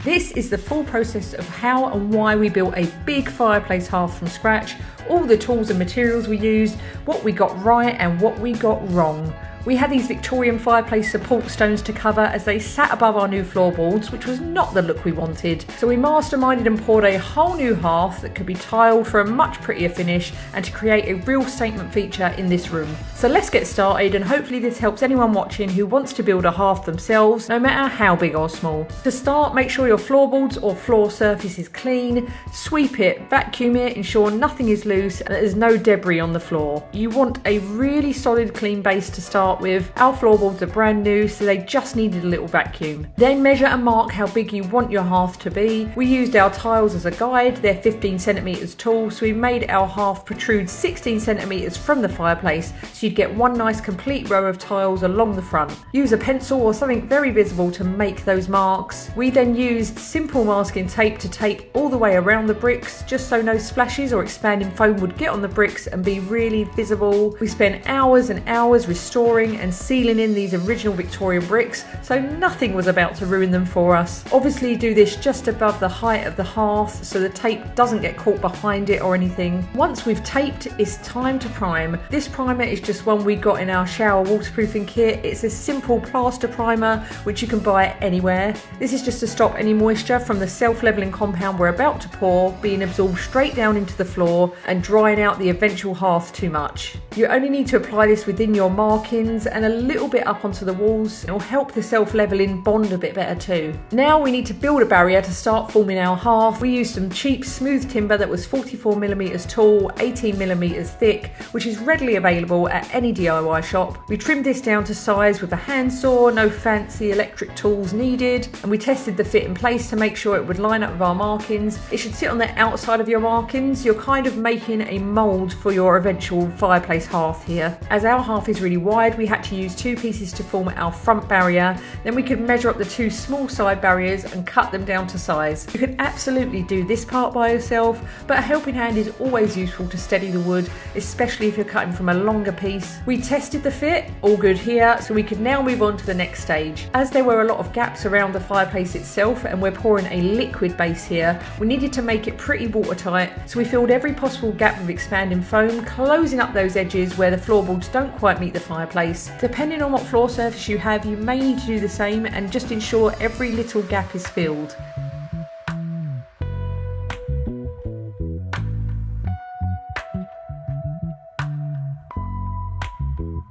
This is the full process of how and why we built a big fireplace hearth from scratch, all the tools and materials we used, what we got right and what we got wrong. We had these Victorian fireplace support stones to cover as they sat above our new floorboards, which was not the look we wanted. So we masterminded and poured a whole new hearth that could be tiled for a much prettier finish and to create a real statement feature in this room. So let's get started, and hopefully this helps anyone watching who wants to build a hearth themselves, no matter how big or small. To start, make sure your floorboards or floor surface is clean, sweep it, vacuum it, ensure nothing is loose and that there's no debris on the floor. You want a really solid clean base to start with. Our floorboards are brand new, so they just needed a little vacuum. Then measure and mark how big you want your hearth to be. We used our tiles as a guide. They're 15 centimeters tall, so we made our hearth protrude 16 centimeters from the fireplace, so you'd get one nice complete row of tiles along the front. Use a pencil or something very visible to make those marks. We then used simple masking tape to tape all the way around the bricks, just so no splashes or expanding foam would get on the bricks and be really visible. We spent hours and hours restoring and sealing in these original Victorian bricks, so nothing was about to ruin them for us. Obviously do this just above the height of the hearth so the tape doesn't get caught behind it or anything. Once we've taped, it's time to prime. This primer is just one we got in our shower waterproofing kit. It's a simple plaster primer which you can buy anywhere. This is just to stop any moisture from the self-leveling compound we're about to pour being absorbed straight down into the floor and drying out the eventual hearth too much. You only need to apply this within your markings and a little bit up onto the walls. It will help the self-leveling bond a bit better too. Now we need to build a barrier to start forming our hearth. We used some cheap smooth timber that was 44mm tall, 18mm thick, which is readily available at any DIY shop. We trimmed this down to size with a handsaw, no fancy electric tools needed, and we tested the fit in place to make sure it would line up with our markings. It should sit on the outside of your markings. You're kind of making a mould for your eventual fireplace hearth here. As our hearth is really wide, we had to use two pieces to form our front barrier. Then we could measure up the two small side barriers and cut them down to size. You could absolutely do this part by yourself, but a helping hand is always useful to steady the wood, especially if you're cutting from a longer piece. We tested the fit, all good here, so we could now move on to the next stage. As there were a lot of gaps around the fireplace itself and we're pouring a liquid base here, we needed to make it pretty watertight, so we filled every possible gap with expanding foam, closing up those edges where the floorboards don't quite meet the fireplace. Depending on what floor surface you have, you may need to do the same and just ensure every little gap is filled.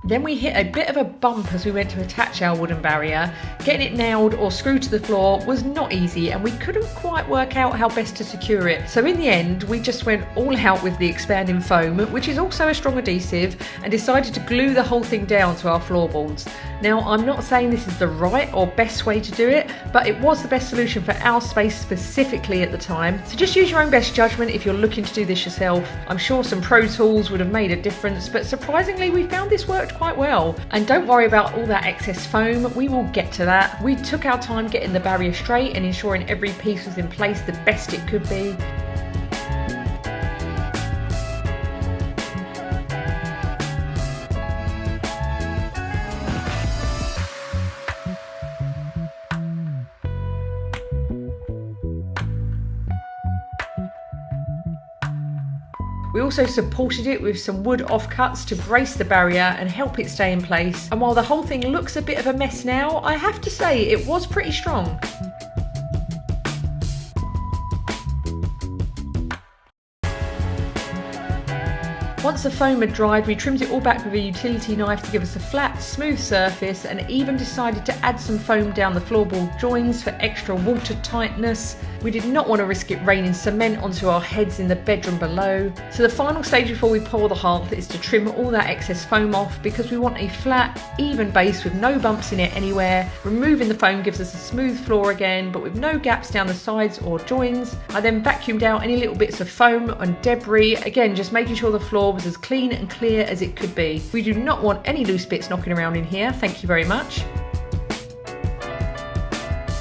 Then we hit a bit of a bump as we went to attach our wooden barrier. Getting it nailed or screwed to the floor was not easy, and we couldn't quite work out how best to secure it. So in the end, we just went all out with the expanding foam, which is also a strong adhesive, and decided to glue the whole thing down to our floorboards. Now, I'm not saying this is the right or best way to do it, but it was the best solution for our space specifically at the time. So just use your own best judgment if you're looking to do this yourself. I'm sure some pro tools would have made a difference, but surprisingly we found this worked quite well. And don't worry about all that excess foam, we will get to that. We took our time getting the barrier straight and ensuring every piece was in place the best it could be. We also supported it with some wood offcuts to brace the barrier and help it stay in place. And while the whole thing looks a bit of a mess now, I have to say it was pretty strong. Once the foam had dried, we trimmed it all back with a utility knife to give us a flat, smooth surface, and even decided to add some foam down the floorboard joins for extra watertightness. We did not want to risk it raining cement onto our heads in the bedroom below. So the final stage before we pour the hearth is to trim all that excess foam off, because we want a flat, even base with no bumps in it anywhere. Removing the foam gives us a smooth floor again, but with no gaps down the sides or joins. I then vacuumed out any little bits of foam and debris, again just making sure the floor was as clean and clear as it could be. We do not want any loose bits knocking around in here, thank you very much.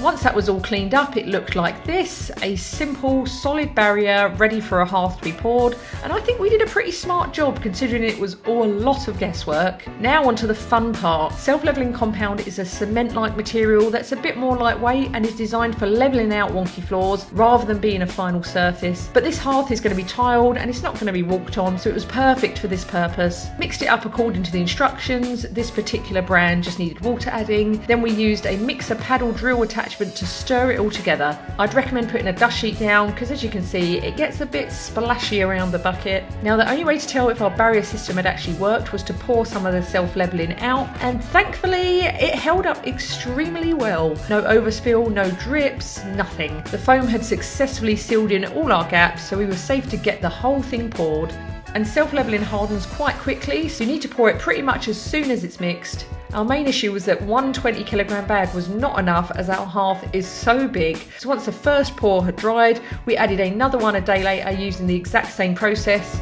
Once that was all cleaned up, it looked like this, a simple, solid barrier ready for a hearth to be poured, and I think we did a pretty smart job considering it was all a lot of guesswork. Now onto the fun part. Self-leveling compound is a cement-like material that's a bit more lightweight and is designed for leveling out wonky floors rather than being a final surface. But this hearth is going to be tiled and it's not going to be walked on, so it was perfect for this purpose. Mixed it up according to the instructions. This particular brand just needed water adding. Then we used a mixer paddle drill attachment to stir it all together. I'd recommend putting a dust sheet down because, as you can see, it gets a bit splashy around the bucket. Now the only way to tell if our barrier system had actually worked was to pour some of the self-leveling out, and thankfully it held up extremely well. No overspill, no drips, nothing. The foam had successfully sealed in all our gaps, so we were safe to get the whole thing poured. And self-leveling hardens quite quickly, so you need to pour it pretty much as soon as it's mixed. Our main issue was that one 20-kilogram bag was not enough as our hearth is so big. So once the first pour had dried, we added another one a day later using the exact same process.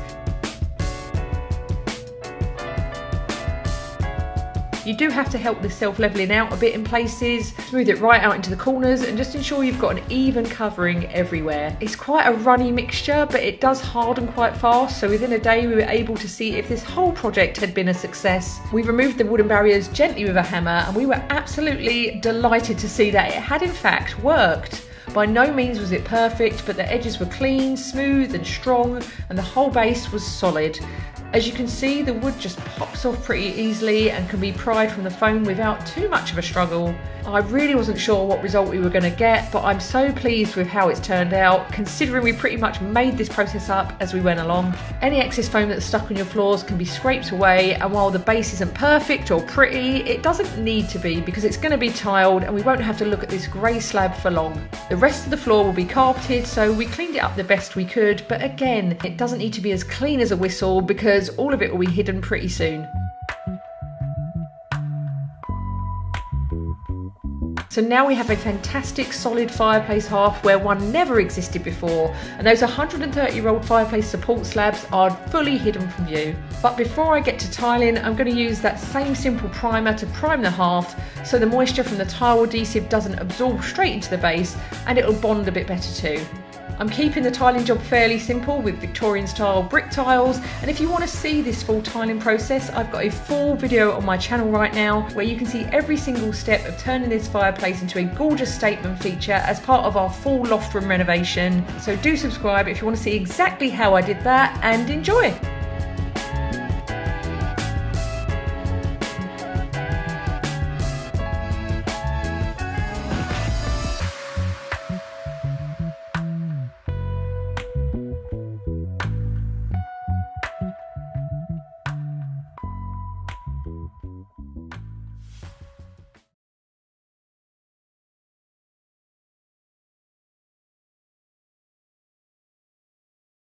You do have to help the self-leveling out a bit in places, smooth it right out into the corners and just ensure you've got an even covering everywhere. It's quite a runny mixture, but it does harden quite fast, so within a day we were able to see if this whole project had been a success. We removed the wooden barriers gently with a hammer and we were absolutely delighted to see that it had in fact worked. By no means was it perfect, but the edges were clean, smooth and strong, and the whole base was solid. As you can see, the wood just pops off pretty easily and can be pried from the foam without too much of a struggle. I really wasn't sure what result we were going to get, but I'm so pleased with how it's turned out, considering we pretty much made this process up as we went along. Any excess foam that's stuck on your floors can be scraped away, and while the base isn't perfect or pretty, it doesn't need to be because it's going to be tiled and we won't have to look at this grey slab for long. The rest of the floor will be carpeted, so we cleaned it up the best we could, but again, it doesn't need to be as clean as a whistle because all of it will be hidden pretty soon. So now we have a fantastic solid fireplace hearth where one never existed before, and those 130-year-old fireplace support slabs are fully hidden from view. But before I get to tiling, I'm going to use that same simple primer to prime the hearth so the moisture from the tile adhesive doesn't absorb straight into the base and it'll bond a bit better too. I'm keeping the tiling job fairly simple with Victorian style brick tiles, and if you want to see this full tiling process, I've got a full video on my channel right now where you can see every single step of turning this fireplace into a gorgeous statement feature as part of our full loft room renovation. So do subscribe if you want to see exactly how I did that, and enjoy!